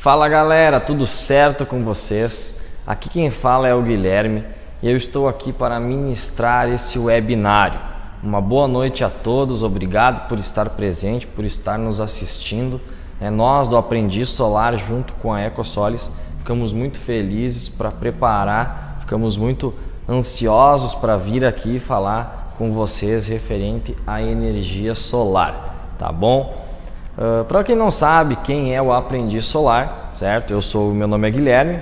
Fala galera, tudo certo com vocês? Aqui quem fala é o Guilherme e eu estou aqui para ministrar esse webinário. Uma boa noite a todos, obrigado por estar presente, por estar nos assistindo. Nós do Aprendiz Solar junto com a EcoSolis ficamos muito felizes para preparar, ficamos muito ansiosos para vir aqui falar com vocês referente à energia solar, tá bom? Para quem não sabe quem é o Aprendiz Solar, certo? Meu nome é Guilherme,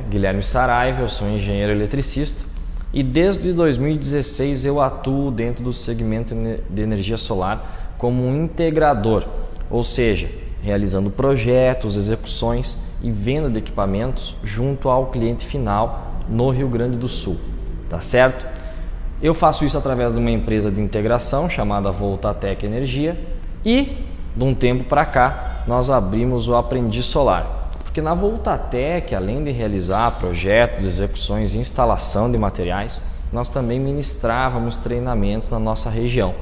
Guilherme Saraiva, eu sou engenheiro eletricista e desde 2016 eu atuo dentro do segmento de energia solar como um integrador, ou seja, realizando projetos, execuções e venda de equipamentos junto ao cliente final no Rio Grande do Sul, tá certo? Eu faço isso através de uma empresa de integração chamada Voltatec Energia e de um tempo para cá nós abrimos o Aprendiz Solar, porque na Voltatec, além de realizar projetos, execuções e instalação de materiais, nós também ministrávamos treinamentos na nossa região.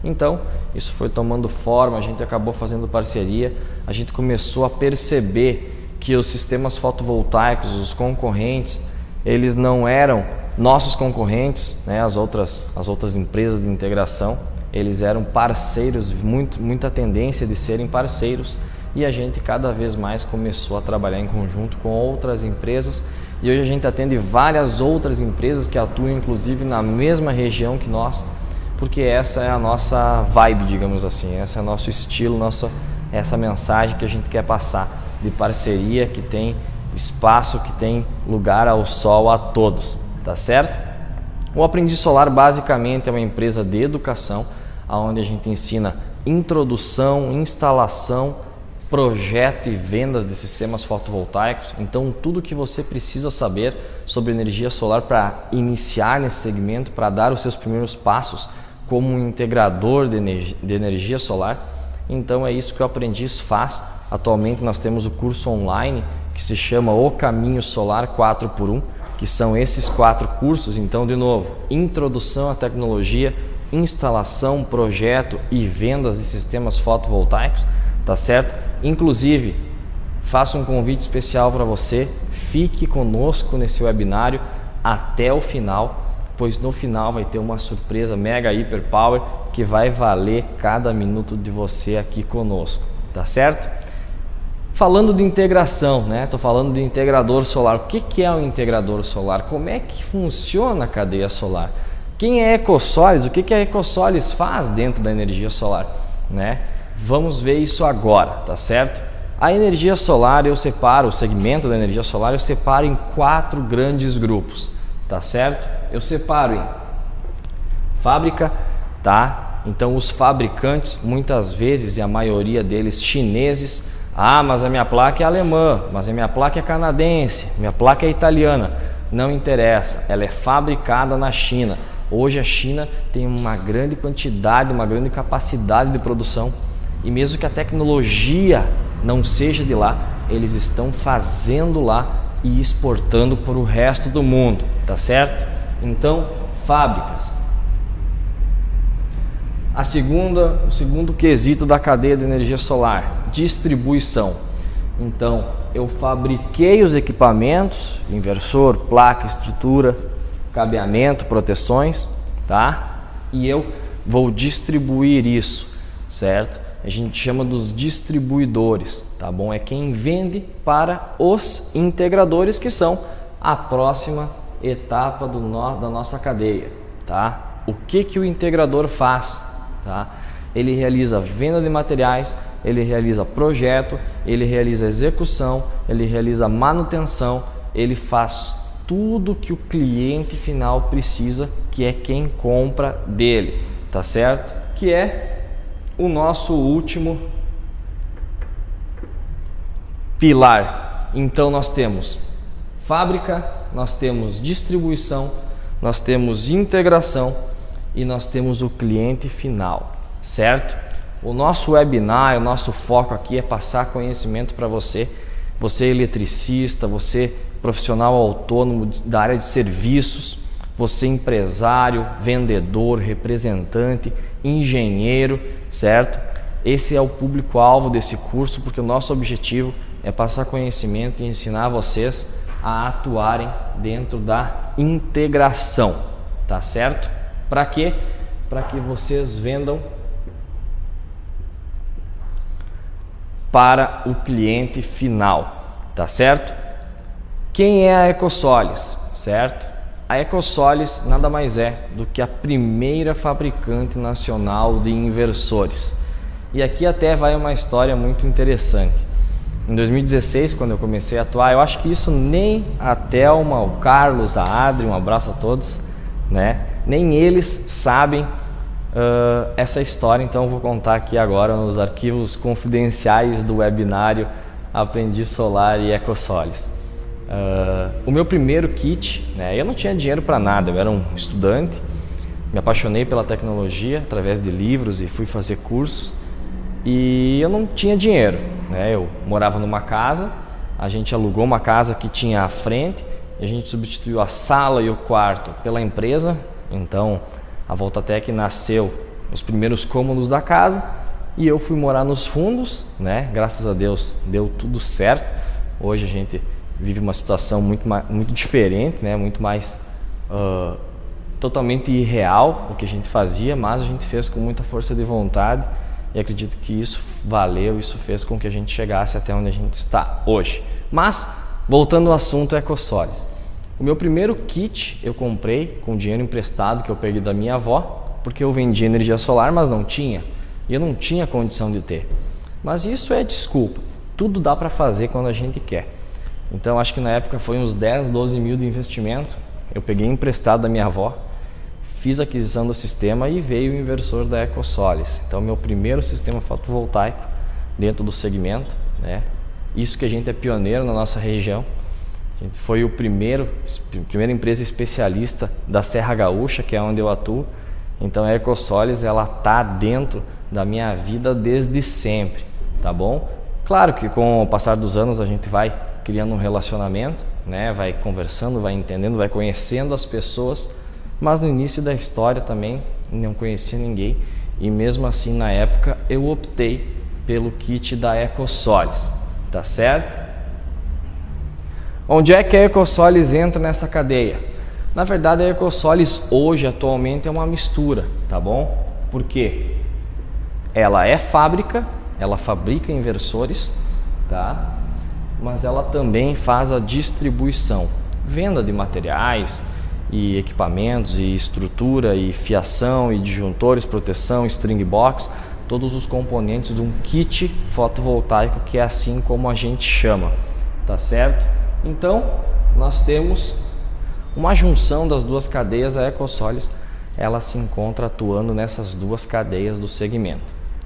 Então isso foi tomando forma, a gente acabou fazendo parceria, a gente começou a perceber que os sistemas fotovoltaicos, os concorrentes, eles não eram nossos concorrentes, as outras empresas de integração, eles eram parceiros, muita tendência de serem parceiros, e a gente cada vez mais começou a trabalhar em conjunto com outras empresas, e hoje a gente atende várias outras empresas que atuam inclusive na mesma região que nós, porque essa é a nossa vibe, digamos assim, esse é o nosso estilo, essa mensagem que a gente quer passar de parceria, que tem espaço, que tem lugar ao sol a todos, tá certo? O Aprendiz Solar basicamente é uma empresa de educação, onde a gente ensina introdução, instalação, projeto e vendas de sistemas fotovoltaicos. Então tudo que você precisa saber sobre energia solar para iniciar nesse segmento, para dar os seus primeiros passos como um integrador de energia solar. Então é isso que o Aprendiz faz. Atualmente nós temos o curso online que se chama O Caminho Solar 4x1, que são esses 4 cursos. Então, de novo, introdução à tecnologia, instalação, projeto e vendas de sistemas fotovoltaicos, tá certo? Inclusive, faço um convite especial para você, fique conosco nesse webinário até o final, pois no final vai ter uma surpresa mega hiper power que vai valer cada minuto de você aqui conosco, tá certo? Falando de integração, Tô falando de integrador solar. O que é um integrador solar? Como é que funciona a cadeia solar? Quem é EcoSolis? O que a EcoSolis faz dentro da energia solar? Vamos ver isso agora, tá certo? A energia solar o segmento da energia solar eu separo em 4 grandes grupos, tá certo? Eu separo em fábrica, tá? Então os fabricantes, muitas vezes, e a maioria deles chineses. Mas a minha placa é alemã, mas a minha placa é canadense, minha placa é italiana. Não interessa, ela é fabricada na China. Hoje a China tem uma grande quantidade, uma grande capacidade de produção, e mesmo que a tecnologia não seja de lá, eles estão fazendo lá e exportando para o resto do mundo, tá certo? Então, fábricas. O segundo quesito da cadeia de energia solar, distribuição. Então, eu fabriquei os equipamentos, inversor, placa, estrutura, cabeamento, proteções, tá? E eu vou distribuir isso, certo? A gente chama dos distribuidores, tá bom? É quem vende para os integradores, que são a próxima etapa da nossa cadeia, tá? O que o integrador faz? Tá? Ele realiza venda de materiais, ele realiza projeto, ele realiza execução, ele realiza manutenção, ele faz tudo que o cliente final precisa, que é quem compra dele, tá certo? Que é o nosso último pilar. Então nós temos fábrica, nós temos distribuição, nós temos integração e nós temos o cliente final, certo? O nosso webinar, o nosso foco aqui é passar conhecimento para você, você eletricista, você profissional autônomo da área de serviços, você empresário, vendedor, representante, engenheiro, certo? Esse é o público-alvo desse curso, porque o nosso objetivo é passar conhecimento e ensinar vocês a atuarem dentro da integração, tá certo? Para quê? Para que vocês vendam para o cliente final, tá certo? Quem é a EcoSolis, certo? A EcoSolis nada mais é do que a primeira fabricante nacional de inversores. E aqui até vai uma história muito interessante. Em 2016, quando eu comecei a atuar, eu acho que isso nem a Thelma, o Carlos, a Adri, um abraço a todos, né? Nem eles sabem essa história, então eu vou contar aqui agora nos arquivos confidenciais do webinário Aprendiz Solar e EcoSolis. O meu primeiro kit, né, eu não tinha dinheiro para nada, eu era um estudante, me apaixonei pela tecnologia através de livros e fui fazer cursos e eu não tinha dinheiro, né, eu morava numa casa, a gente alugou uma casa que tinha à frente e a gente substituiu a sala e o quarto pela empresa, então a Voltatec nasceu nos primeiros cômodos da casa e eu fui morar nos fundos, né? Graças a Deus deu tudo certo. Hoje a gente vive uma situação muito diferente, né? Muito mais totalmente irreal o que a gente fazia, mas a gente fez com muita força de vontade e acredito que isso valeu, isso fez com que a gente chegasse até onde a gente está hoje. Mas voltando ao assunto EcoSolis. O meu primeiro kit eu comprei com dinheiro emprestado que eu peguei da minha avó, porque eu vendia energia solar, mas não tinha. E eu não tinha condição de ter. Mas isso é desculpa. Tudo dá para fazer quando a gente quer. Então acho que na época foi uns 10, 12 mil de investimento. Eu peguei emprestado da minha avó, fiz a aquisição do sistema e veio o inversor da EcoSolis. Então meu primeiro sistema fotovoltaico dentro do segmento, né? Isso que a gente é pioneiro na nossa região. A gente foi a primeira empresa especialista da Serra Gaúcha, que é onde eu atuo. Então a EcoSolis, ela tá dentro da minha vida desde sempre, tá bom? Claro que com o passar dos anos a gente vai criando um relacionamento, né? Vai conversando, vai entendendo, vai conhecendo as pessoas, mas no início da história também não conhecia ninguém e mesmo assim na época eu optei pelo kit da EcoSolis, tá certo? Onde é que a EcoSolis entra nessa cadeia? Na verdade a EcoSolis hoje atualmente é uma mistura, tá bom? Por quê? Ela é fábrica, ela fabrica inversores, tá? Mas ela também faz a distribuição, venda de materiais e equipamentos e estrutura e fiação e disjuntores, proteção, string box, todos os componentes de um kit fotovoltaico, que é assim como a gente chama, tá certo? Então, nós temos uma junção das duas cadeias. A EcoSolis, ela se encontra atuando nessas duas cadeias do segmento,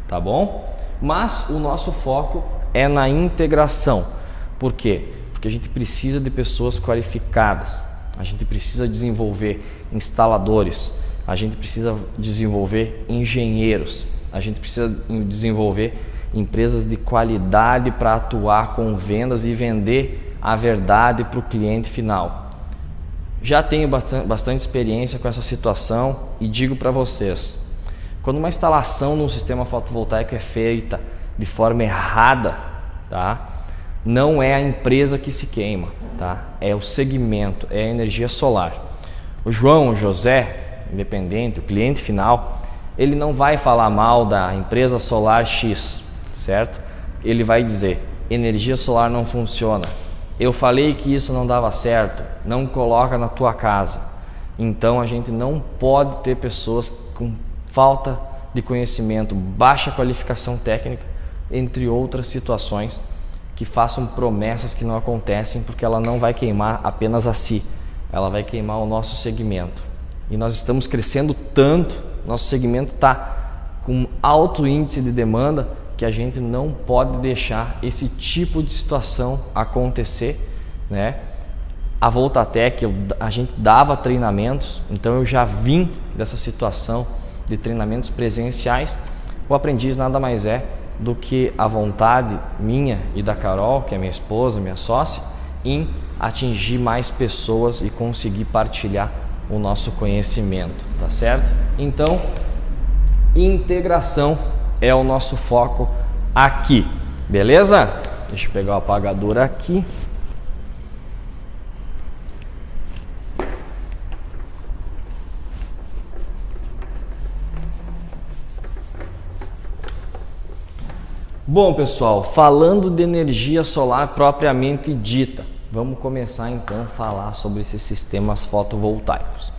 tá bom? Mas o nosso foco é na integração. Por quê? Porque a gente precisa de pessoas qualificadas, a gente precisa desenvolver instaladores, a gente precisa desenvolver engenheiros, a gente precisa desenvolver empresas de qualidade para atuar com vendas e vender a verdade para o cliente final. Já tenho bastante experiência com essa situação e digo para vocês, quando uma instalação num sistema fotovoltaico é feita de forma errada, tá? Não é a empresa que se queima, tá? É o segmento, é a energia solar. O João, o José, independente, o cliente final, ele não vai falar mal da empresa solar X, certo? Ele vai dizer, energia solar não funciona. Eu falei que isso não dava certo, não coloca na tua casa. Então a gente não pode ter pessoas com falta de conhecimento, baixa qualificação técnica, entre outras situações, que façam promessas que não acontecem, porque ela não vai queimar apenas a si, ela vai queimar o nosso segmento. E nós estamos crescendo tanto, nosso segmento está com alto índice de demanda, que a gente não pode deixar esse tipo de situação acontecer, né? A Voltatec, a gente dava treinamentos, então eu já vim dessa situação de treinamentos presenciais. O aprendiz nada mais é do que a vontade minha e da Carol, que é minha esposa, minha sócia, em atingir mais pessoas e conseguir partilhar o nosso conhecimento, tá certo? Então, integração é o nosso foco aqui, beleza? Deixa eu pegar o apagador aqui. Bom, pessoal, falando de energia solar propriamente dita, vamos começar então a falar sobre esses sistemas fotovoltaicos.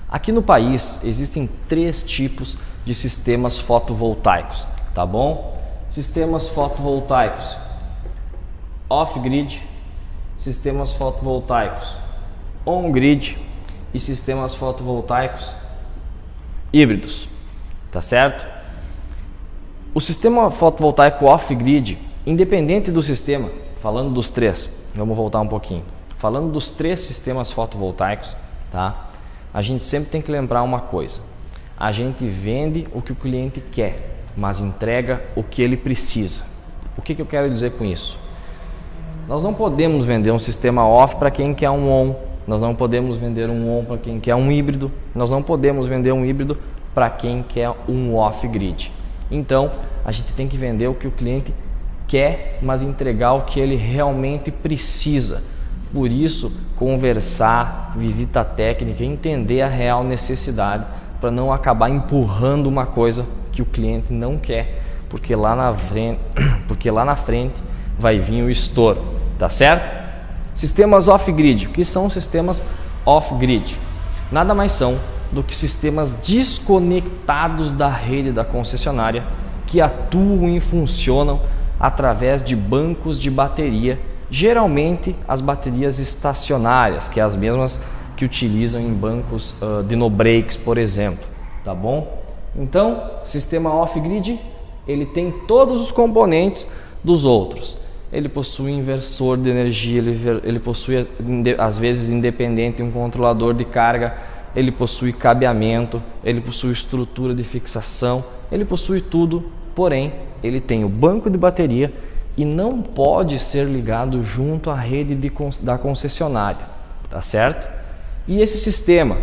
Aqui no país existem 3 tipos de sistemas fotovoltaicos, tá bom? Sistemas fotovoltaicos off-grid, sistemas fotovoltaicos on-grid e sistemas fotovoltaicos híbridos, tá certo? O sistema fotovoltaico off-grid, independente do sistema, falando dos 3, vamos voltar um pouquinho. Falando dos 3 sistemas fotovoltaicos, tá? A gente sempre tem que lembrar uma coisa. A gente vende o que o cliente quer, mas entrega o que ele precisa. O que eu quero dizer com isso? Nós não podemos vender um sistema off para quem quer um on. Nós não podemos vender um on para quem quer um híbrido. Nós não podemos vender um híbrido para quem quer um off-grid. Então, a gente tem que vender o que o cliente quer, mas entregar o que ele realmente precisa. Por isso, conversar, visita técnica, entender a real necessidade, para não acabar empurrando uma coisa que o cliente não quer, porque lá na frente vai vir o estouro, tá certo? Sistemas off-grid. O que são sistemas off-grid? Nada mais são do que sistemas desconectados da rede da concessionária que atuam e funcionam através de bancos de bateria, geralmente as baterias estacionárias, que é as mesmas que utilizam em bancos de no-breaks, por exemplo, tá bom? Então, sistema off-grid, ele tem todos os componentes dos outros. Ele possui inversor de energia, ele possui, às vezes, independente, um controlador de carga, ele possui cabeamento, ele possui estrutura de fixação, ele possui tudo, porém, ele tem o banco de bateria e não pode ser ligado junto à rede da concessionária, tá certo? E esse sistema,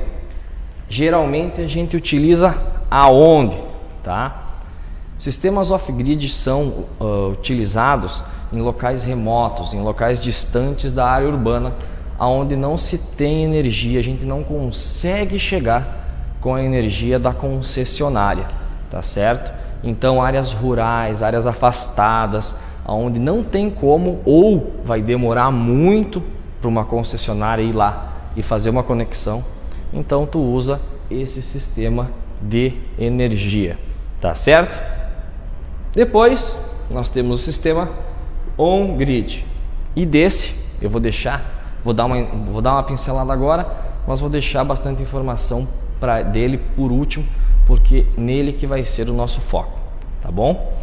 geralmente a gente utiliza aonde, tá? Sistemas off-grid são utilizados em locais remotos, em locais distantes da área urbana, onde não se tem energia, a gente não consegue chegar com a energia da concessionária, tá certo? Então, áreas rurais, áreas afastadas, onde não tem como ou vai demorar muito para uma concessionária ir lá e fazer uma conexão, então tu usa esse sistema de energia, tá certo? Depois, nós temos o sistema on-grid, e desse eu vou dar uma pincelada agora, mas vou deixar bastante informação dele por último, porque nele que vai ser o nosso foco, tá bom?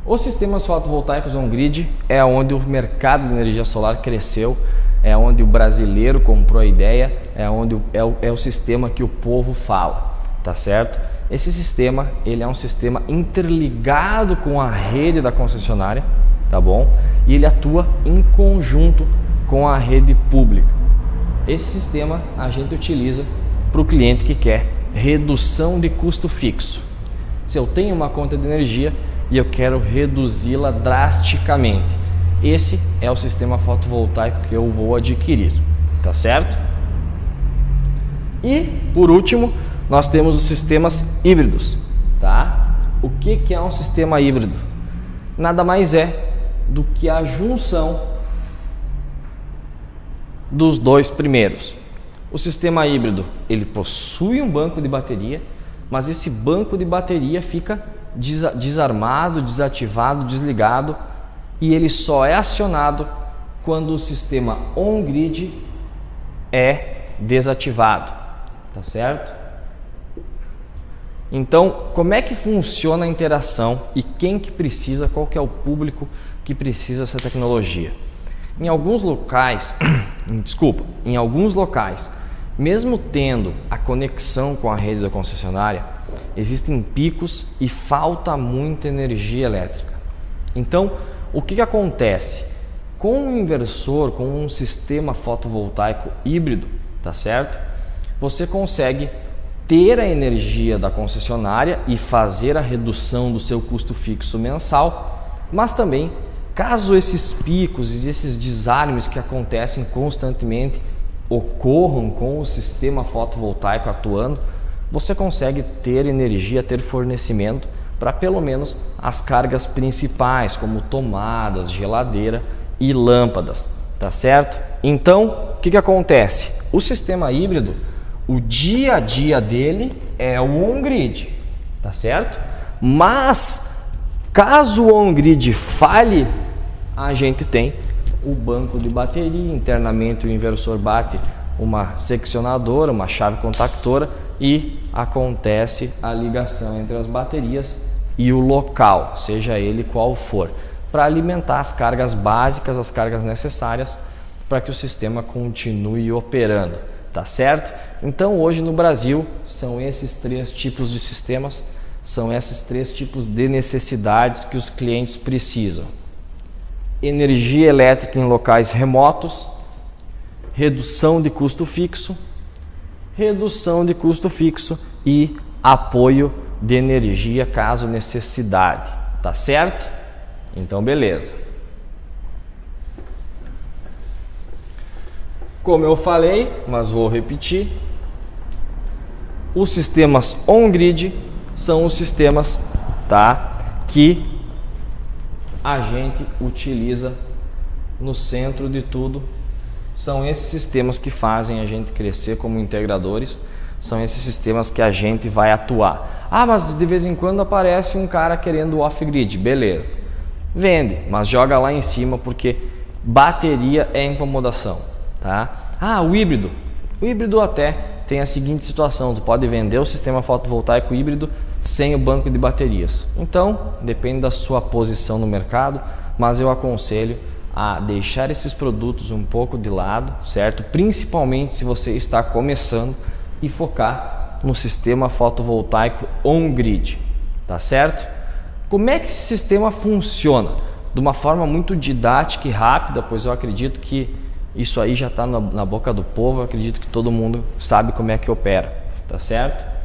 Os sistemas fotovoltaicos on-grid é onde o mercado de energia solar cresceu, é onde o brasileiro comprou a ideia, é o sistema que o povo fala, tá certo? Esse sistema, ele é um sistema interligado com a rede da concessionária, tá bom? E ele atua em conjunto com a rede pública. Esse sistema a gente utiliza para o cliente que quer redução de custo fixo. Se eu tenho uma conta de energia e eu quero reduzi-la drasticamente, esse é o sistema fotovoltaico que eu vou adquirir, tá certo? E por último, nós temos os sistemas híbridos, tá? O que é um sistema híbrido? Nada mais é do que a junção dos dois primeiros. O sistema híbrido, ele possui um banco de bateria, mas esse banco de bateria fica desarmado, desativado, desligado, e ele só é acionado quando o sistema on-grid é desativado, tá certo? Então, como é que funciona a interação e quem que precisa, qual que é o público que precisa dessa tecnologia? Em alguns locais, mesmo tendo a conexão com a rede da concessionária, existem picos e falta muita energia elétrica. Então, o que acontece? Com um inversor, com um sistema fotovoltaico híbrido, tá certo? Você consegue ter a energia da concessionária e fazer a redução do seu custo fixo mensal, mas também Caso esses picos e esses desarmes que acontecem constantemente ocorram com o sistema fotovoltaico atuando, você consegue ter energia, ter fornecimento para pelo menos as cargas principais, como tomadas, geladeira e lâmpadas, tá certo? Então, o que acontece? O sistema híbrido, o dia a dia dele é o on-grid, tá certo? Mas, caso o on-grid falhe, a gente tem o banco de bateria, internamente o inversor bate uma seccionadora, uma chave contactora e acontece a ligação entre as baterias e o local, seja ele qual for, para alimentar as cargas básicas, as cargas necessárias para que o sistema continue operando, tá certo? Então hoje no Brasil são esses 3 tipos de sistemas, são esses 3 tipos de necessidades que os clientes precisam: energia elétrica em locais remotos, redução de custo fixo e apoio de energia caso necessidade, tá certo? Então beleza. Como eu falei, mas vou repetir, os sistemas on-grid são os sistemas, tá, que a gente utiliza no centro de tudo. São esses sistemas que fazem a gente crescer como integradores, são esses sistemas que a gente vai atuar. Ah, mas de vez em quando aparece um cara querendo off-grid, beleza. Vende, mas joga lá em cima, porque bateria é incomodação, tá? Ah, o híbrido até tem a seguinte situação: tu pode vender o sistema fotovoltaico híbrido sem o banco de baterias. Então, depende da sua posição no mercado, mas eu aconselho a deixar esses produtos um pouco de lado, certo? Principalmente se você está começando, e focar no sistema fotovoltaico on-grid, tá certo? Como é que esse sistema funciona? De uma forma muito didática e rápida, pois eu acredito que isso aí já está na boca do povo, eu acredito que todo mundo sabe como é que opera, tá certo?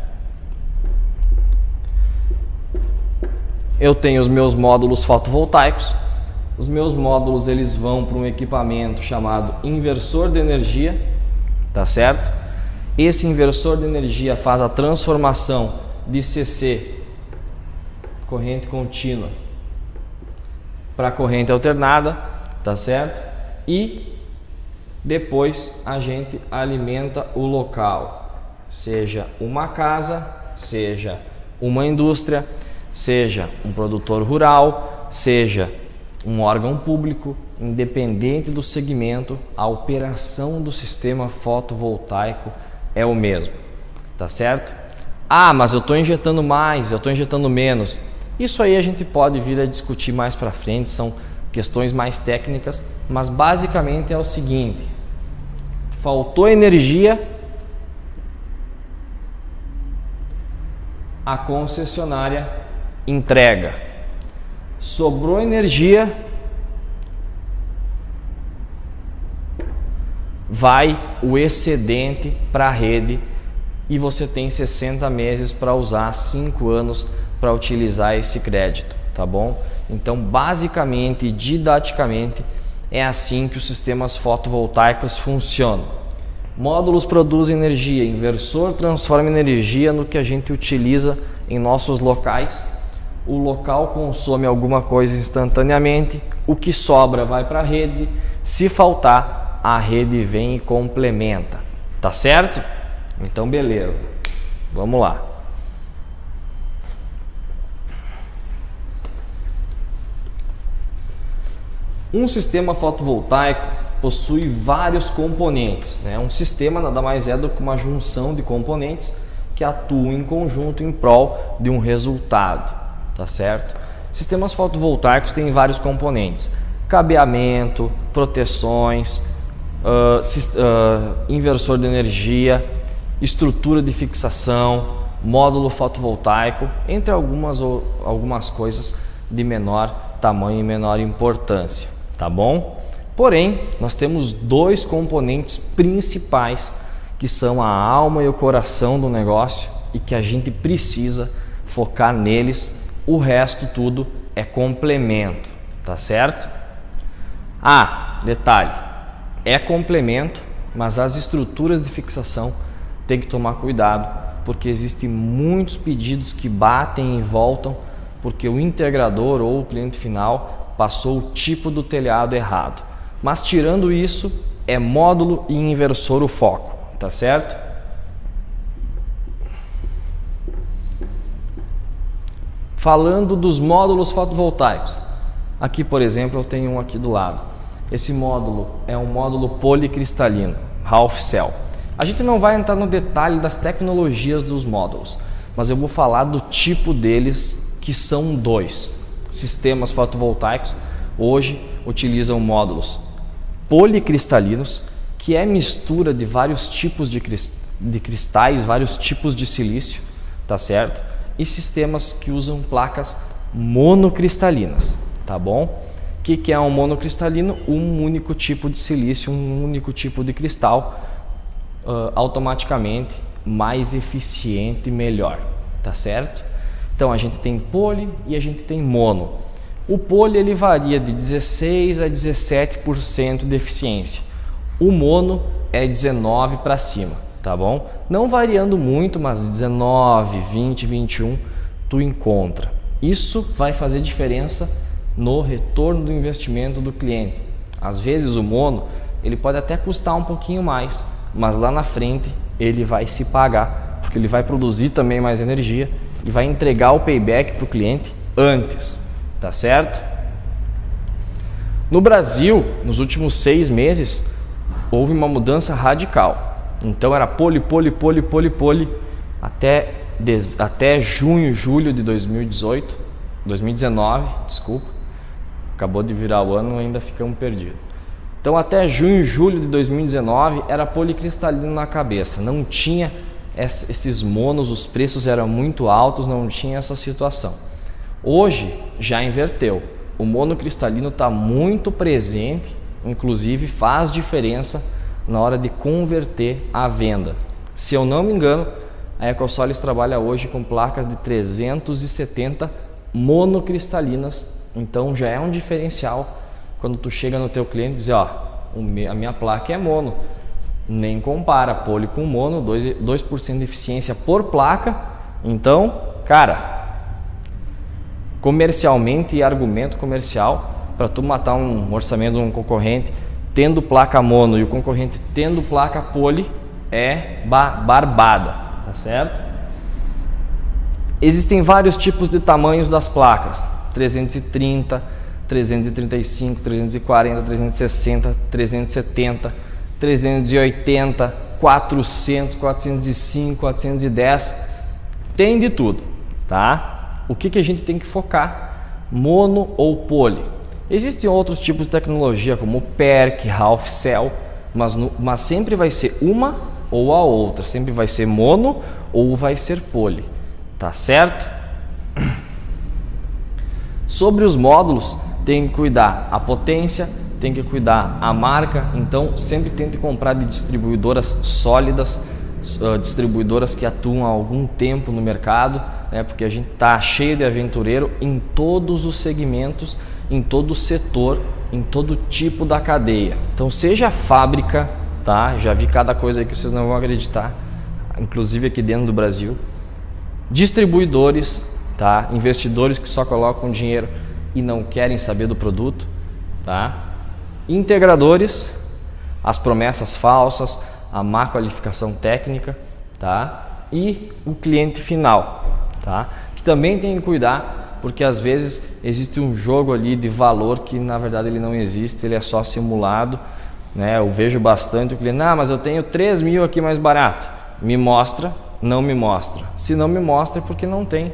Eu tenho os meus módulos fotovoltaicos. Os meus módulos eles vão para um equipamento chamado inversor de energia, tá certo? Esse inversor de energia faz a transformação de CC, corrente contínua, para corrente alternada, tá certo? E depois a gente alimenta o local, seja uma casa, seja uma indústria, seja um produtor rural, seja um órgão público, independente do segmento, a operação do sistema fotovoltaico é o mesmo, tá certo? Ah, mas eu estou injetando mais, eu estou injetando menos. Isso aí a gente pode vir a discutir mais para frente, são questões mais técnicas, mas basicamente é o seguinte: faltou energia, a concessionária entrega. Sobrou energia, vai o excedente para a rede e você tem 60 meses para usar, 5 anos para utilizar esse crédito, tá bom? Então, basicamente, didaticamente, é assim que os sistemas fotovoltaicos funcionam. Módulos produzem energia, inversor transforma energia no que a gente utiliza em nossos locais. O local consome alguma coisa instantaneamente, o que sobra vai para a rede, se faltar, a rede vem e complementa, tá certo? Então beleza, vamos lá. Um sistema fotovoltaico possui vários componentes, né? Um sistema nada mais é do que uma junção de componentes que atuam em conjunto em prol de um resultado. Tá certo? Sistemas fotovoltaicos têm vários componentes: cabeamento, proteções, inversor de energia, estrutura de fixação, módulo fotovoltaico, entre algumas coisas de menor tamanho e menor importância, tá bom? Porém, nós temos 2 componentes principais que são a alma e o coração do negócio e que a gente precisa focar neles. O resto tudo é complemento, tá certo? Ah, detalhe, é complemento, mas as estruturas de fixação tem que tomar cuidado, porque existem muitos pedidos que batem e voltam porque o integrador ou o cliente final passou o tipo do telhado errado. Mas tirando isso, é módulo e inversor o foco, tá certo? Falando dos módulos fotovoltaicos, aqui por exemplo eu tenho um aqui do lado. Esse módulo é um módulo policristalino, half cell. A gente não vai entrar no detalhe das tecnologias dos módulos, mas eu vou falar do tipo deles, que são dois. Sistemas fotovoltaicos hoje utilizam módulos policristalinos, que é mistura de vários tipos de cristais, vários tipos de silício, tá certo? E sistemas que usam placas monocristalinas, tá bom? O que é um monocristalino? Um único tipo de silício, um único tipo de cristal, automaticamente mais eficiente e melhor, tá certo? Então a gente tem poli e a gente tem mono. O poli ele varia de 16 a 17% de eficiência. O mono é 19 para cima, tá bom? Não variando muito, mas 19, 20, 21 tu encontra. Isso vai fazer diferença no retorno do investimento do cliente. Às vezes o mono ele pode até custar um pouquinho mais, mas lá na frente ele vai se pagar, porque ele vai produzir também mais energia e vai entregar o payback para o cliente antes, tá certo? No Brasil, nos últimos 6 meses, houve uma mudança radical. Então era poli até junho, julho de 2019, desculpa, acabou de virar o ano, ainda ficamos perdidos. Então até junho, julho de 2019 era policristalino na cabeça, não tinha esses monos, os preços eram muito altos, não tinha essa situação. Hoje já inverteu, o monocristalino está muito presente, inclusive faz diferença na hora de converter a venda. Se eu não me engano, a EcoSolis trabalha hoje com placas de 370 monocristalinas, então já é um diferencial quando tu chega no teu cliente e diz, ó, a minha placa é mono. Nem compara poli com mono, 2% de eficiência por placa. Então, cara, comercialmente e argumento comercial, para tu matar um orçamento de um concorrente tendo placa mono e o concorrente tendo placa poli, é barbada, tá certo? Existem vários tipos de tamanhos das placas, 330, 335, 340, 360, 370, 380, 400, 405, 410, tem de tudo, tá? O que a gente tem que focar? Mono ou poli? Existem outros tipos de tecnologia como PERC, half cell, mas sempre vai ser uma ou a outra, sempre vai ser mono ou vai ser poli, tá certo? Sobre os módulos, tem que cuidar a potência, tem que cuidar a marca, então sempre tente comprar de distribuidoras sólidas, distribuidoras que atuam há algum tempo no mercado, né, porque a gente está cheio de aventureiro em todos os segmentos, em todo o setor, em todo tipo da cadeia. Então seja fábrica, tá? Já vi cada coisa aí que vocês não vão acreditar, inclusive aqui dentro do Brasil. Distribuidores, tá? Investidores que só colocam dinheiro e não querem saber do produto, tá? Integradores, as promessas falsas, a má qualificação técnica, tá? E o cliente final, tá? Que também tem que cuidar, porque às vezes existe um jogo ali de valor que na verdade ele não existe, ele é só simulado, né? Eu vejo bastante o cliente, mas eu tenho 3 mil aqui mais barato, me mostra, não me mostra. Se não me mostra é porque não tem,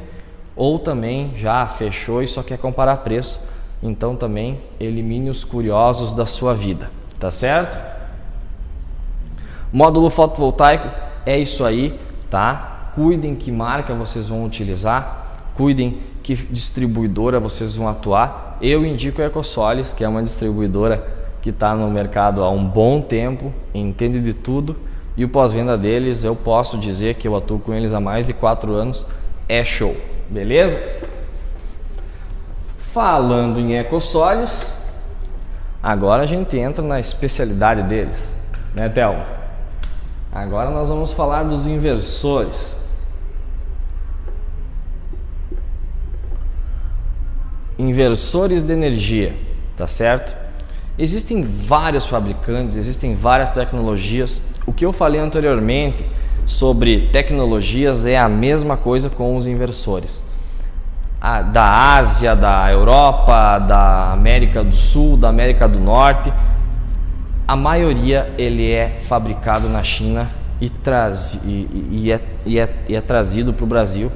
ou também já fechou e só quer comparar preço. Então também elimine os curiosos da sua vida, tá certo? Módulo fotovoltaico é isso aí, tá? Cuidem que marca vocês vão utilizar, cuidem que distribuidora vocês vão atuar. Eu indico a EcoSolis, que é uma distribuidora que está no mercado há um bom tempo, entende de tudo, e o pós-venda deles eu posso dizer que eu atuo com eles há mais de 4 anos, é show, beleza? Falando em EcoSolis, Agora a gente entra na especialidade deles, né, Thelma? Agora nós vamos falar dos inversores. Inversores de energia, tá certo? Existem vários fabricantes, existem várias tecnologias. O que eu falei anteriormente sobre tecnologias é a mesma coisa com os inversores. Da Ásia, da Europa, da América do Sul, da América do Norte, a maioria ele é fabricado na China e é trazido para o Brasil,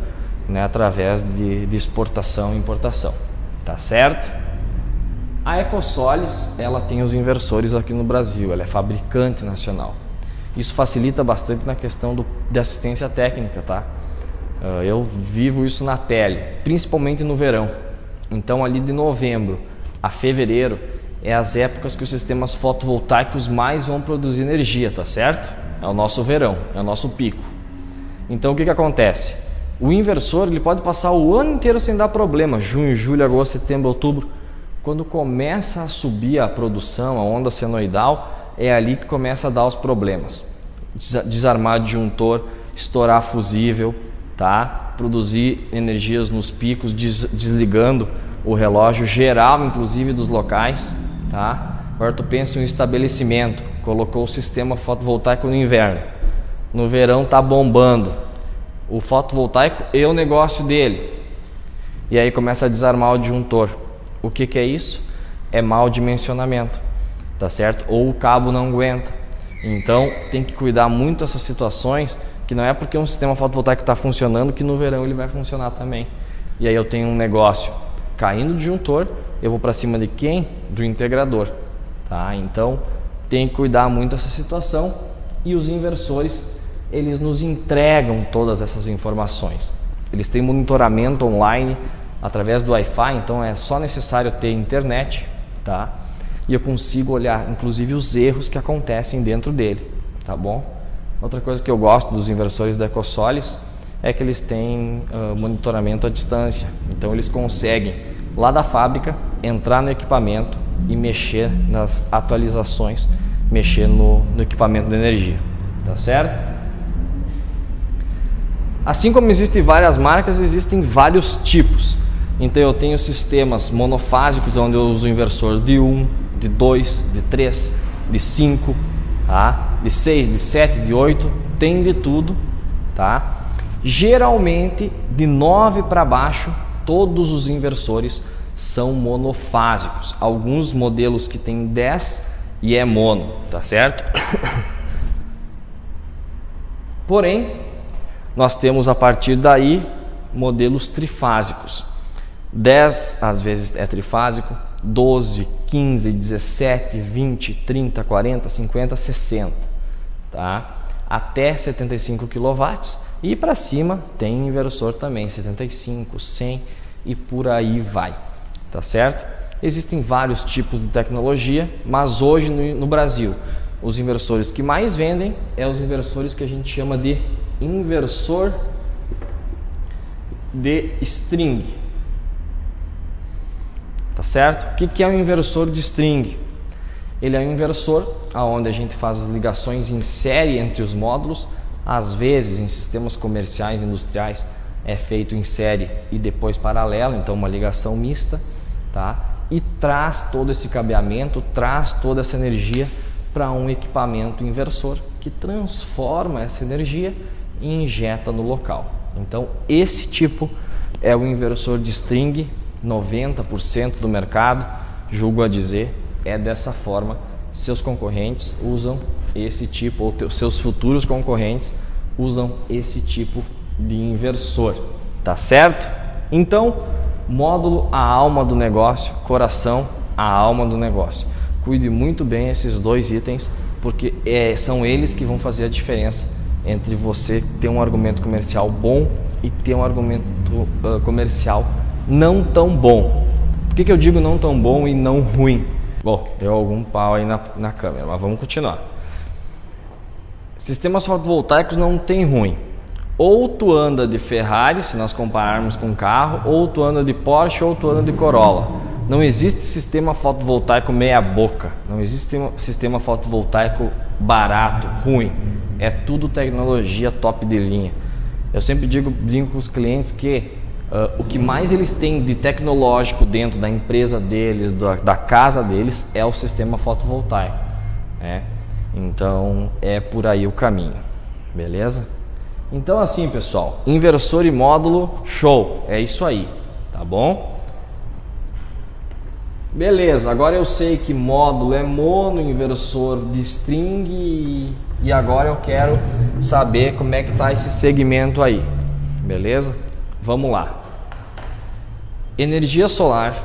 né, através de exportação e importação, tá certo? A Ecosolis, ela tem os inversores aqui no Brasil, ela é fabricante nacional. Isso facilita bastante na questão de assistência técnica, tá? Eu vivo isso na pele, principalmente no verão. Então ali de novembro a fevereiro é as épocas que os sistemas fotovoltaicos mais vão produzir energia, tá certo? É o nosso verão, é o nosso pico. Então o que acontece? O inversor ele pode passar o ano inteiro sem dar problema, junho, julho, agosto, setembro, outubro. Quando começa a subir a produção, a onda senoidal, é ali que começa a dar os problemas. Desarmar disjuntor, estourar fusível, tá? Produzir energias nos picos, desligando o relógio geral, inclusive dos locais, tá? Agora tu pensa em um estabelecimento, colocou o sistema fotovoltaico no inverno, no verão tá bombando o fotovoltaico e o negócio dele, e aí começa a desarmar o disjuntor. O que é isso? É mau dimensionamento, tá certo? Ou o cabo não aguenta. Então tem que cuidar muito dessas situações, que não é porque um sistema fotovoltaico está funcionando que no verão ele vai funcionar também. E aí eu tenho um negócio caindo o disjuntor, eu vou para cima de quem? Do integrador, tá? Então tem que cuidar muito dessa situação, e os inversores eles nos entregam todas essas informações. Eles têm monitoramento online através do Wi-Fi, então é só necessário ter internet, tá? E eu consigo olhar inclusive os erros que acontecem dentro dele, tá bom? Outra coisa que eu gosto dos inversores da Ecosolis é que eles têm monitoramento à distância, então eles conseguem lá da fábrica entrar no equipamento e mexer nas atualizações, mexer no equipamento de energia, tá certo? Assim como existem várias marcas, existem vários tipos. Então eu tenho sistemas monofásicos, onde eu uso inversor de 1, de 2, de 3, de 5, tá? De 6, de 7, de 8, tem de tudo, tá? Geralmente de 9 para baixo, todos os inversores são monofásicos. Alguns modelos que tem 10 e é mono, tá certo? Porém, nós temos a partir daí modelos trifásicos. 10 às vezes é trifásico, 12, 15, 17, 20, 30, 40, 50, 60, tá? Até 75 kW, e para cima tem inversor também, 75, 100 e por aí vai, tá certo? Existem vários tipos de tecnologia, mas hoje no Brasil os inversores que mais vendem é os inversores que a gente chama de inversor de string. Tá certo? O que é um inversor de string? Ele é um inversor onde a gente faz as ligações em série entre os módulos. Às vezes em sistemas comerciais industriais é feito em série e depois paralelo, então uma ligação mista, tá? E traz todo esse cabeamento, traz toda essa energia para um equipamento inversor que transforma essa energia e injeta no local. Então esse tipo é o inversor de string. 90% do mercado, julgo a dizer, é dessa forma. Seus concorrentes usam esse tipo, ou seus futuros concorrentes usam esse tipo de inversor, tá certo? Então, módulo, a alma do negócio, coração, a alma do negócio. Cuide muito bem esses dois itens, porque são eles que vão fazer a diferença entre você ter um argumento comercial bom e ter um argumento comercial não tão bom. Por que eu digo não tão bom e não ruim? Bom, deu algum pau aí na câmera, mas vamos continuar. Sistemas fotovoltaicos não tem ruim. Ou tu anda de Ferrari, se nós compararmos com carro, ou tu anda de Porsche, ou tu anda de Corolla. não existe sistema fotovoltaico meia boca, não existe sistema fotovoltaico barato, ruim, é tudo tecnologia top de linha. Eu sempre brinco com os clientes que o que mais eles têm de tecnológico dentro da empresa deles, da casa deles, é o sistema fotovoltaico, né? Então é por aí o caminho, beleza? Então assim, pessoal, inversor e módulo, show, é isso aí, tá bom? Beleza, agora eu sei que módulo é mono, inversor de string e agora eu quero saber como é que está esse segmento aí, beleza? Vamos lá. Energia solar,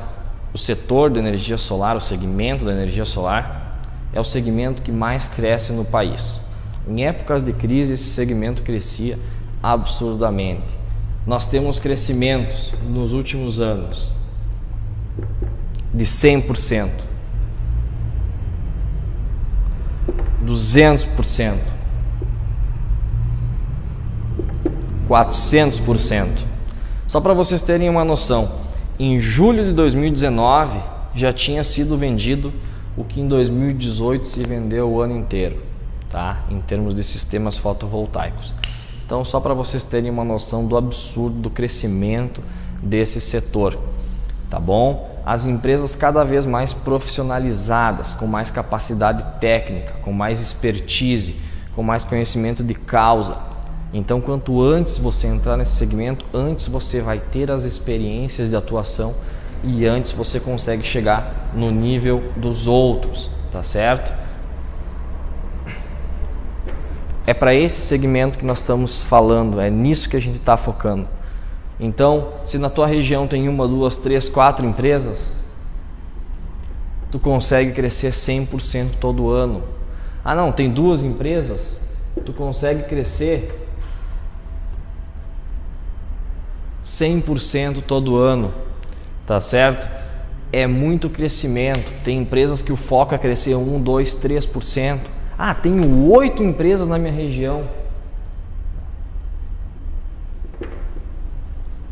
o setor de energia solar, o segmento da energia solar é o segmento que mais cresce no país. Em épocas de crise esse segmento crescia absurdamente. Nós temos crescimentos nos últimos anos de 100%, 200%, 400%. Só para vocês terem uma noção, em julho de 2019 já tinha sido vendido o que em 2018 se vendeu o ano inteiro, tá? Em termos de sistemas fotovoltaicos. Então, só para vocês terem uma noção do absurdo do crescimento desse setor, tá bom? As empresas cada vez mais profissionalizadas, com mais capacidade técnica, com mais expertise, com mais conhecimento de causa. Então, quanto antes você entrar nesse segmento, antes você vai ter as experiências de atuação e antes você consegue chegar no nível dos outros, tá certo? É para esse segmento que nós estamos falando, é nisso que a gente está focando. Então, se na tua região tem 1, 2, 3, 4 empresas, tu consegue crescer 100% todo ano. Ah não, tem 2 empresas, tu consegue crescer 100% todo ano, tá certo? É muito crescimento. Tem empresas que o foco é crescer 1, 2, 3%. Ah, tenho 8 empresas na minha região.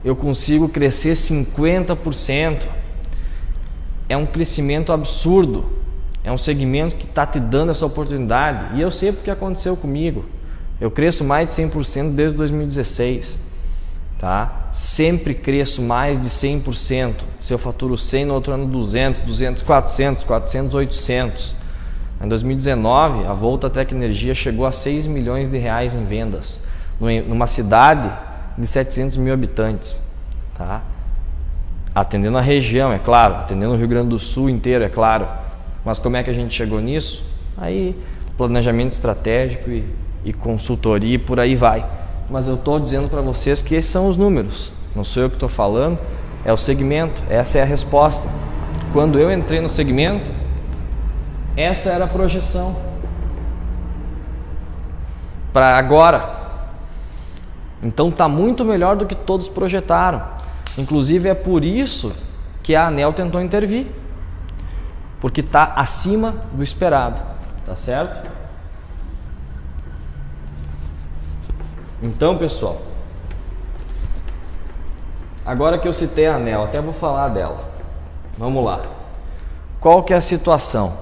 Eu consigo crescer 50%. É um crescimento absurdo. É um segmento que está te dando essa oportunidade. E eu sei porque aconteceu comigo. Eu cresço mais de 100% desde 2016. Tá? Sempre cresço mais de 100%. Se eu faturo 100, no outro ano 200, 200, 400, 400, 800. Em 2019, a Volta Tec Energia chegou a 6 milhões de reais em vendas, numa cidade de 700 mil habitantes. Tá? Atendendo a região, é claro, atendendo o Rio Grande do Sul inteiro, é claro. Mas como é que a gente chegou nisso? Aí, planejamento estratégico e consultoria e por aí vai. Mas eu estou dizendo para vocês que esses são os números, não sou eu que estou falando, é o segmento, essa é a resposta. Quando eu entrei no segmento, essa era a projeção para agora. Então está muito melhor do que todos projetaram. Inclusive é por isso que a ANEEL tentou intervir, porque está acima do esperado, tá certo? Então, pessoal, agora que eu citei a ANEEL, até vou falar dela. Vamos lá. Qual que é a situação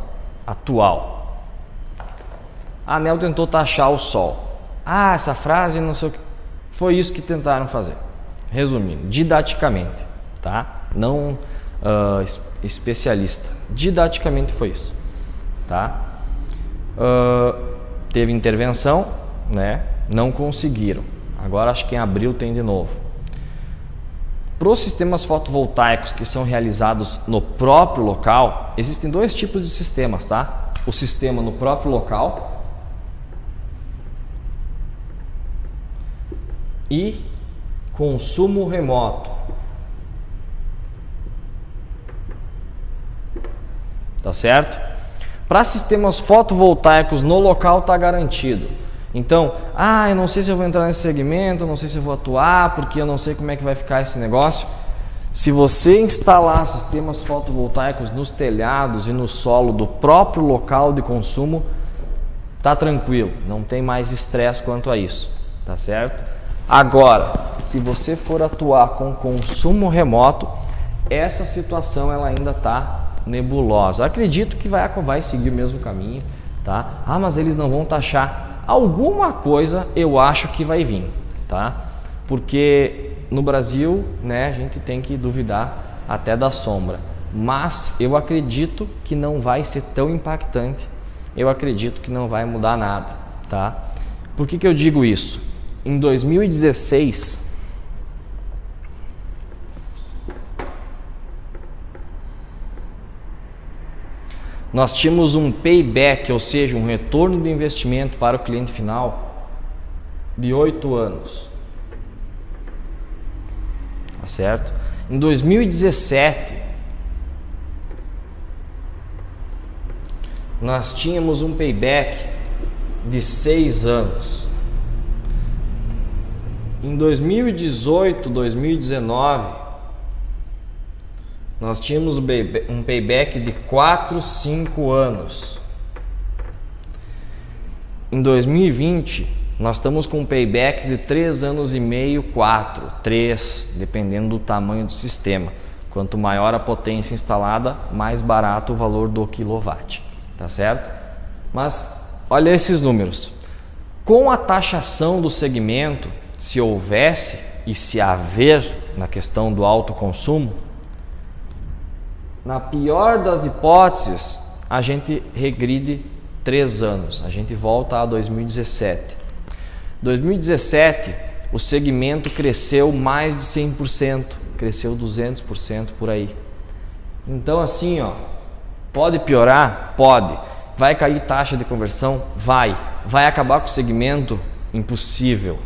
atual? A ANEEL tentou taxar o sol. Ah, essa frase não sei o que. Foi isso que tentaram fazer. Resumindo, didaticamente, tá? Não especialista. Didaticamente foi isso, tá? Teve intervenção, né? Não conseguiram. Agora acho que em abril tem de novo. Para os sistemas fotovoltaicos que são realizados no próprio local, existem 2 tipos de sistemas, tá? O sistema no próprio local e consumo remoto. Tá certo? Para sistemas fotovoltaicos no local está garantido. Então, eu não sei se eu vou entrar nesse segmento, eu não sei se eu vou atuar, porque eu não sei como é que vai ficar esse negócio. Se você instalar sistemas fotovoltaicos nos telhados e no solo do próprio local de consumo, tá tranquilo, não tem mais estresse quanto a isso, tá certo? Agora, se você for atuar com consumo remoto, essa situação ela ainda está nebulosa. Acredito que vai seguir o mesmo caminho, tá? Ah, mas eles não vão taxar. Alguma coisa eu acho que vai vir, tá? Porque no Brasil, né, a gente tem que duvidar até da sombra. Mas eu acredito que não vai ser tão impactante. Eu acredito que não vai mudar nada, tá? Por que eu digo isso? Em 2016, nós tínhamos um payback, ou seja, um retorno de investimento para o cliente final de 8 anos. Tá certo? Em 2017, nós tínhamos um payback de 6 anos. Em 2018, 2019, nós tínhamos um payback de 4, 5 anos. Em 2020, nós estamos com paybacks de 3 anos e meio, 4, 3, dependendo do tamanho do sistema. Quanto maior a potência instalada, mais barato o valor do quilowatt. Tá certo? Mas olha esses números. Com a taxação do segmento, se houvesse e se haver na questão do alto consumo, na pior das hipóteses, a gente regride 3 anos. A gente volta a 2017. 2017, o segmento cresceu mais de 100%, cresceu 200% por aí. Então assim, ó, pode piorar? Pode. Vai cair taxa de conversão? Vai. Vai acabar com o segmento? Impossível.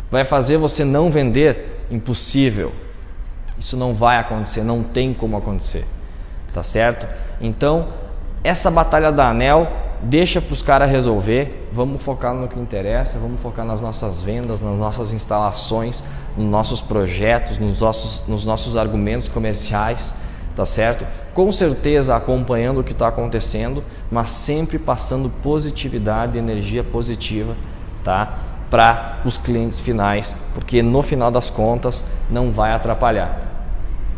Vai fazer você não vender? Impossível. Isso não vai acontecer, não tem como acontecer. Tá certo? Então, essa batalha da ANEEL, deixa para os caras resolver. Vamos focar no que interessa, vamos focar nas nossas vendas, nas nossas instalações, nos nossos projetos, nos nossos argumentos comerciais. Tá certo? Com certeza acompanhando o que está acontecendo, mas sempre passando positividade, energia positiva, tá? Para os clientes finais, porque no final das contas não vai atrapalhar.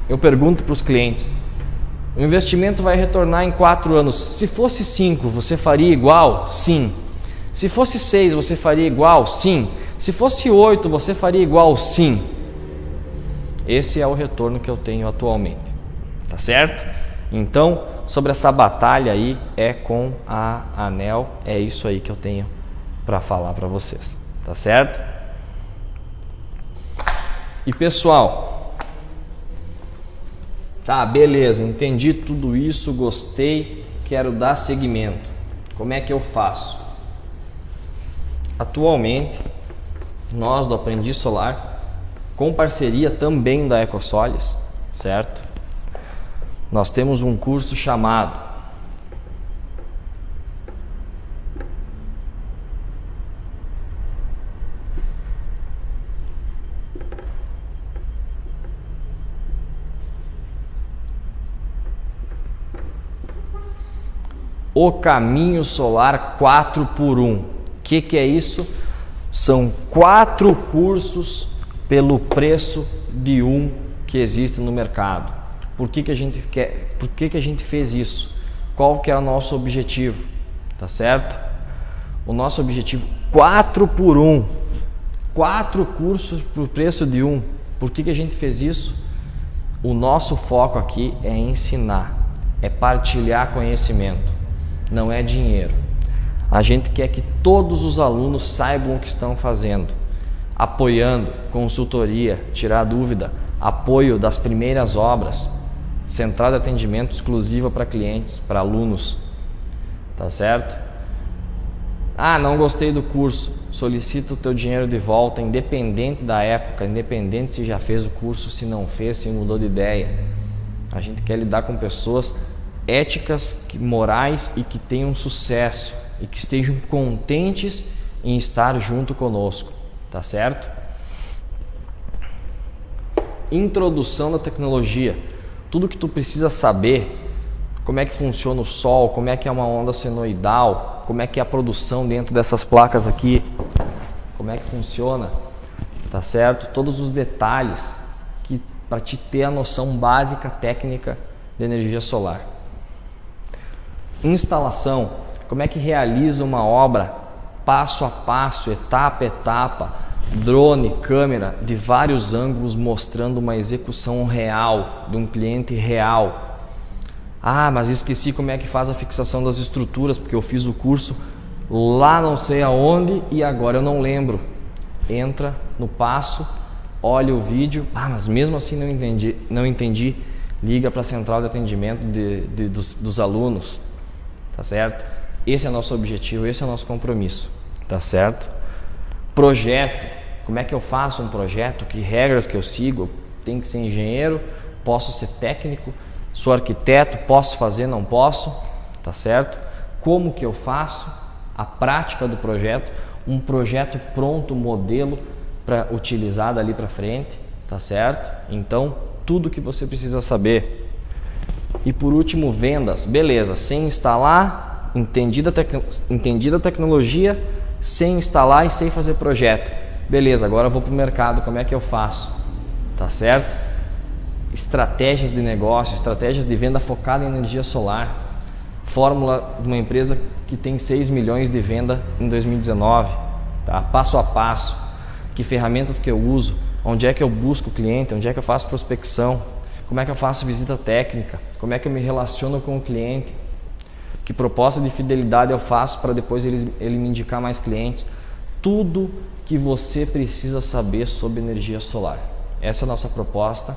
Eu pergunto para os clientes: o investimento vai retornar em 4 anos. Se fosse 5, você faria igual? Sim. Se fosse 6, você faria igual? Sim. Se fosse 8, você faria igual? Sim. Esse é o retorno que eu tenho atualmente. Tá certo? Então, sobre essa batalha aí é com a ANEEL, é isso aí que eu tenho para falar para vocês. Tá certo? E pessoal, tá, beleza, entendi tudo isso, gostei, quero dar seguimento. Como é que eu faço? Atualmente, nós do Aprendi Solar, com parceria também da EcoSolis, certo? Nós temos um curso chamado O Caminho Solar 4x1. O que é isso? São 4 cursos pelo preço de um que existe no mercado. Por que a gente fez isso? Qual que é o nosso objetivo? Tá certo? O nosso objetivo 4x1. 4 cursos por preço de um. Por que a gente fez isso? O nosso foco aqui é ensinar, é partilhar conhecimento, não é dinheiro. A gente quer que todos os alunos saibam o que estão fazendo, apoiando, consultoria, tirar dúvida, apoio das primeiras obras, central de atendimento exclusiva para clientes, para alunos, tá certo? Ah, não gostei do curso, solicita o teu dinheiro de volta, independente da época, independente se já fez o curso, se não fez, se mudou de ideia. A gente quer lidar com pessoas éticas, morais e que tenham sucesso e que estejam contentes em estar junto conosco, tá certo? Introdução da tecnologia. Tudo que tu precisa saber, como é que funciona o sol, como é que é uma onda senoidal, como é que é a produção dentro dessas placas aqui, como é que funciona, tá certo? Todos os detalhes que para te ter a noção básica técnica de energia solar. Instalação, como é que realiza uma obra passo a passo, etapa a etapa, drone, câmera de vários ângulos mostrando uma execução real de um cliente real. Ah, mas esqueci como é que faz a fixação das estruturas, porque eu fiz o curso lá não sei aonde e agora eu não lembro. Entra no passo, olha o vídeo, mas mesmo assim não entendi, liga para a central de atendimento dos alunos, tá certo? Esse é o nosso objetivo, esse é o nosso compromisso, tá certo? Projeto, como é que eu faço um projeto, que regras que eu sigo? Tem que ser engenheiro, posso ser técnico, sou arquiteto, posso fazer, não posso, tá certo? Como que eu faço a prática do projeto, um projeto pronto, modelo para utilizar dali para frente, tá certo? Então, tudo que você precisa saber. E por último, vendas, beleza, sem instalar, entendida a tecnologia, sem instalar e sem fazer projeto. Beleza, agora eu vou para o mercado, como é que eu faço? Tá certo? Estratégias de negócio, estratégias de venda focada em energia solar. Fórmula de uma empresa que tem 6 milhões de venda em 2019, tá? Passo a passo, que ferramentas que eu uso, onde é que eu busco o cliente, onde é que eu faço prospecção, como é que eu faço visita técnica, como é que eu me relaciono com o cliente, que proposta de fidelidade eu faço para depois ele me indicar mais clientes. Tudo que você precisa saber sobre energia solar. Essa é a nossa proposta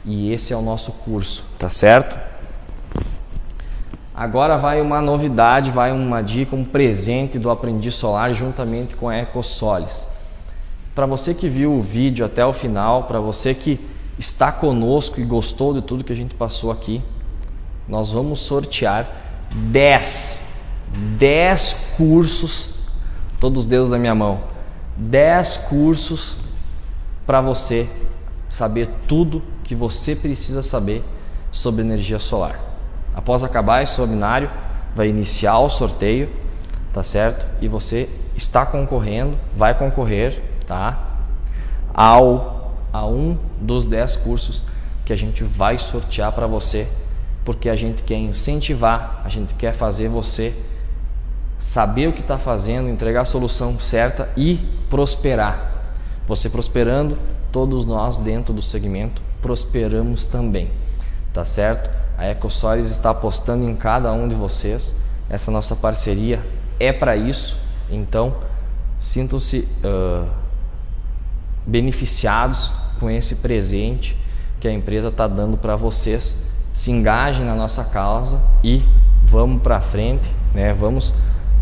e esse é o nosso curso, tá certo? Agora vai uma novidade, vai uma dica, um presente do Aprendiz Solar juntamente com a EcoSolis. Para você que viu o vídeo até o final, para você que está conosco e gostou de tudo que a gente passou aqui, nós vamos sortear 10 cursos, todos os dedos da minha mão, 10 cursos para você saber tudo que você precisa saber sobre energia solar. Após acabar esse webinário, vai iniciar o sorteio, tá certo? E você está concorrendo, vai concorrer, tá? A um dos 10 cursos que a gente vai sortear para você, porque a gente quer incentivar, a gente quer fazer você saber o que está fazendo, entregar a solução certa e prosperar. Você prosperando, todos nós dentro do segmento prosperamos também, tá certo? A EcoSolis está apostando em cada um de vocês. Essa nossa parceria é para isso. Então, sintam-se beneficiados com esse presente que a empresa está dando para vocês. Se engajem na nossa causa e vamos para frente, né? Vamos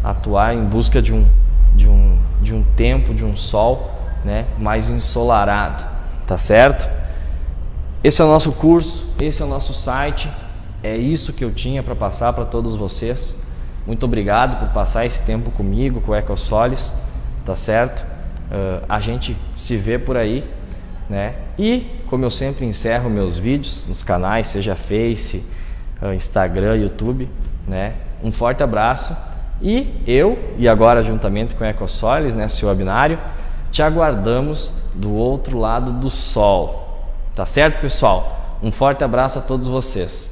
atuar em busca de um tempo, de um sol, né, mais ensolarado, tá certo? Esse é o nosso curso, esse é o nosso site. É isso que eu tinha para passar para todos vocês. Muito obrigado por passar esse tempo comigo, com o EcoSolis, tá certo? A gente se vê por aí, né? E como eu sempre encerro meus vídeos nos canais, seja Face, Instagram, YouTube, né? Um forte abraço e agora juntamente com o EcoSolis, né, seu webinário, te aguardamos do outro lado do sol, tá certo, pessoal? Um forte abraço a todos vocês.